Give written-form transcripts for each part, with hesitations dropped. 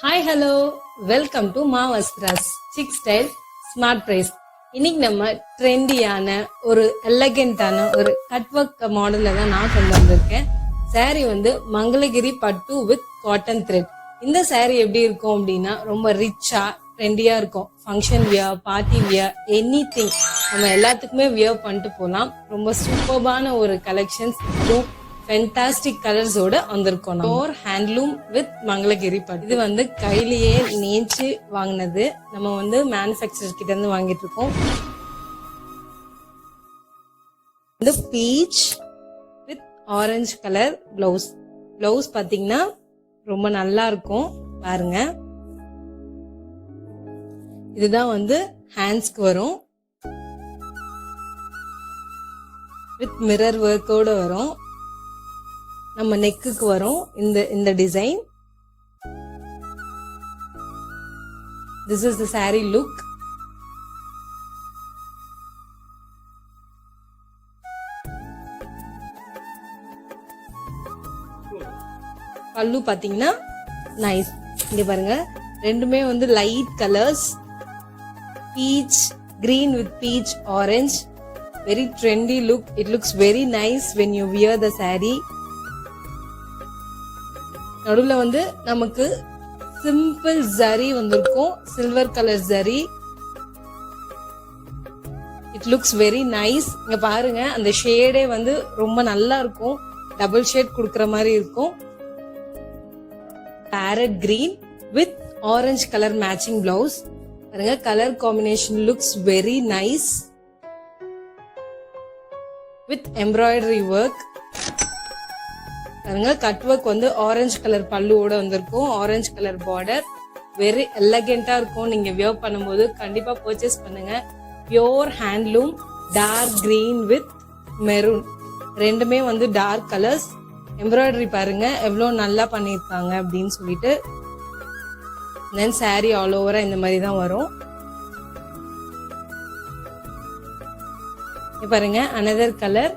Hi hello, welcome to மா வஸ்திராஸ் sick style smart price. இன்னைக்கு நம்ம ட்ரெண்டியான ஒரு எலகென்டான ஒரு கட் ஒர்க் மாடல்ல தான் நான் கொண்டு வந்திருக்கேன். saree வந்து மங்களகிரி பட்டு வித் காட்டன் த்ரெட். இந்த saree எப்படி இருக்கும் அப்படின்னா ரொம்ப ரிச்சா ட்ரெண்டியா இருக்கும். Function wear, party wear, any thing நம்ம எல்லாத்துக்குமே வியர் பண்ணிட்டு போகலாம். ரொம்ப சூப்பர்பான ஒரு கலெக்ஷன்ஸ், ஃபென்டாஸ்டிக் கலர்ஸோட வந்திருக்கோம். பியோர் ஹேண்ட்லூம் வித் மங்களகிரி பட்டு. இது வந்து கையிலேயே நெய்ச்சு வாங்கினது. நம்ம வந்து மேனுஃபேக்சரர் கிட்ட இருந்து வாங்கிட்டு இருக்கோம். இந்த beach with orange colour blouse. Blouse பாத்தீங்கன்னா ரொம்ப நல்லா இருக்கும் பாருங்க. இதுதான் வந்து ஹேண்ட்ஸ்க்கு வரும். வித் மிரர் ஒர்க்கோட வரும். நம்ம நெக்குக்கு வரும் இந்த design. This is the saree look. பல்லு பாத்தீங்கன்னா நைஸ். இங்க பாருங்க, ரெண்டுமே வந்து light colours. Beach green with beach orange. Very trendy look. It looks very nice when you wear the saree. நடுவில் வந்து நமக்கு சிம்பிள் ஜரி வந்திருக்கும், silver colour zari. It looks very nice. இங்க பாருங்க, அந்த ஷேடே வந்து ரொம்ப நல்லா இருக்கும். டபுள் ஷேட் கொடுக்கற மாதிரி இருக்கும். Parrot green with orange colour matching blouse. பாருங்க, colour combination looks very nice with embroidery work. பாருங்க, கட் ஒர்க் வந்து ஆரஞ்சு கலர் பல்லுவோட வந்திருக்கும். Orange colour border. வெரி எலகென்டா இருக்கும். நீங்க வியர் பண்ணும்போது கண்டிப்பா பர்ச்சேஸ் பண்ணுங்க. Pure handloom. Dark green with maroon, ரெண்டுமே வந்து டார்க் கலர்ஸ். எம்ப்ராய்டரி பாருங்க எவ்வளவு நல்லா பண்ணிருக்காங்க அப்படின்னு சொல்லிட்டு. தென் saree ஆல் ஓவரா இந்த மாதிரி தான் வரும். பாருங்க, another colour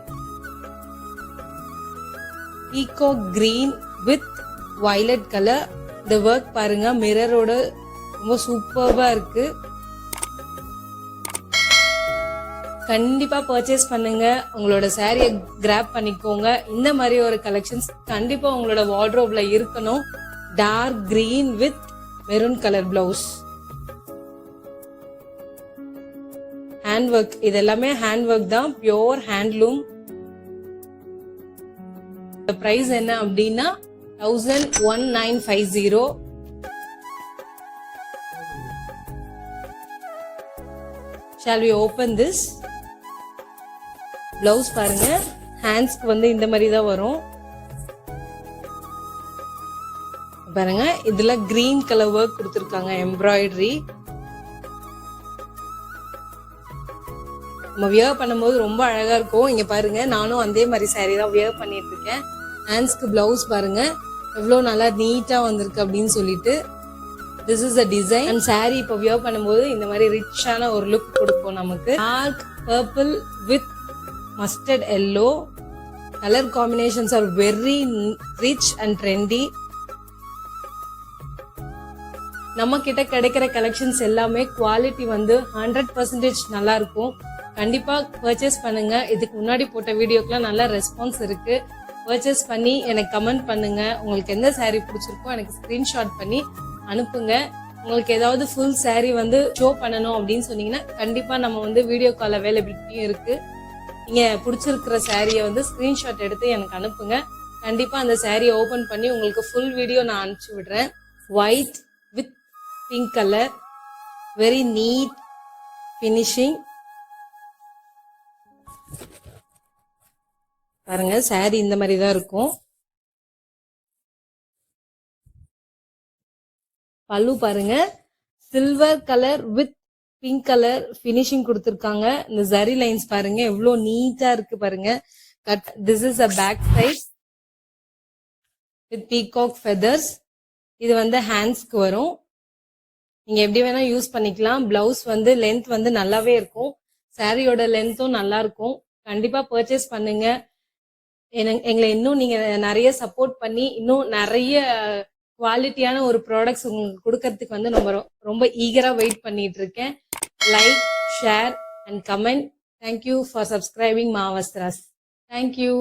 peacock green with violet colour. இந்த ஒர்க் பாருங்க மிரரோட ரொம்ப சூப்பர்பா இருக்கு. கண்டிப்பா பர்ச்சேஸ் பண்ணுங்க. உங்களோட சாரியை கிராப் பண்ணிக்கோங்க. இந்த மாதிரி ஒரு கலெக்ஷன்ஸ் கண்டிப்பா உங்களோட வார்ட்ரோப்ல இருக்கணும். Dark green with maroon colour blouse. Hand work, இது எல்லாமே ஹேண்ட் ஒர்க் தான். Pure handloom. பிரைஸ் என்ன அப்படின்னா 11,950. Shall we open this? Blouse பாருங்க, ஹேண்ட்ஸ்க்கு வந்து இந்த மாதிரி தான் வரும். பாருங்க, இதுல கிரீன் கலர் ஒர்க் கொடுத்திருக்காங்க, எம்ப்ராய்டரி. நம்ம வியர் பண்ணும்போது ரொம்ப அழகா இருக்கும். இங்க பாருங்க, நானும் அதே மாதிரி saree தான் வியர் பண்ணிட்டு இருக்கேன். ஹேண்ட்ஸ்க்கு பிளவுஸ் பாருங்க எவ்வளவு நல்லா நீட்டா வந்திருக்கு அப்படின்னு சொல்லிட்டு. This is the design. And saree இப்போ வியர் பண்ணும்போது இந்த மாதிரி ரிச்சான ஒரு லுக் கொடுக்கும் நமக்கு. Dark purple with mustard yellow. Colour combinations are very rich and trendy. நம்ம கிட்ட கிடைக்கிற கலெக்ஷன்ஸ் எல்லாமே குவாலிட்டி வந்து 100% நல்லா இருக்கும். கண்டிப்பா பர்ச்சேஸ் பண்ணுங்க. இதுக்கு முன்னாடி போட்ட வீடியோக்குலாம் நல்ல ரெஸ்பான்ஸ் இருக்கு. பர்ச்சேஸ் பண்ணி எனக்கு கமெண்ட் பண்ணுங்க. உங்களுக்கு எந்த saree பிடிச்சிருக்கோ எனக்கு ஸ்கிரீன்ஷாட் பண்ணி அனுப்புங்க. உங்களுக்கு ஏதாவது ஃபுல் saree வந்து ஷோ பண்ணணும் அப்படின்னு சொன்னீங்கன்னா கண்டிப்பா நம்ம வந்து வீடியோ கால் அவைலபிலிட்டியும் இருக்கு. நீங்க பிடிச்சிருக்கிற சாரியை வந்து ஸ்கிரீன்ஷாட் எடுத்து எனக்கு அனுப்புங்க. கண்டிப்பா அந்த சாரியை ஓபன் பண்ணி உங்களுக்கு ஃபுல் வீடியோ நான் அனுப்பிச்சு விடுறேன். White with pink colour. Very neat finishing. பாருங்க, saree இந்த மாதிரி தான் இருக்கும். பல்லு பாருங்க, silver colour with pink colour finishing கொடுத்திருக்காங்க. இந்த ஜரி லைன்ஸ் பாருங்க எவ்வளவு நீட்டா இருக்கு பாருங்க. This is a back side with peacock feathers. இது வந்து ஹேண்ட்ஸ்க்கு வரும். நீங்க எப்படி வேணா யூஸ் பண்ணிக்கலாம். பிளவுஸ் வந்து லென்த் வந்து நல்லாவே இருக்கும். சாரியோட லென்த்தும் நல்லா இருக்கும். கண்டிப்பா பர்ச்சேஸ் பண்ணுங்க. எங்களை இன்னும் நீங்க நிறைய சப்போர்ட் பண்ணி இன்னும் நிறைய குவாலிட்டியான ஒரு ப்ராடக்ட்ஸ் உங்களுக்கு கொடுக்கறதுக்கு வந்து நம்ம ரொம்ப ஈகரா வெயிட் பண்ணிட்டு இருக்கேன். Like, share and comment. Thank you for subscribing மாவஸ்திராஸ். தேங்க்யூ.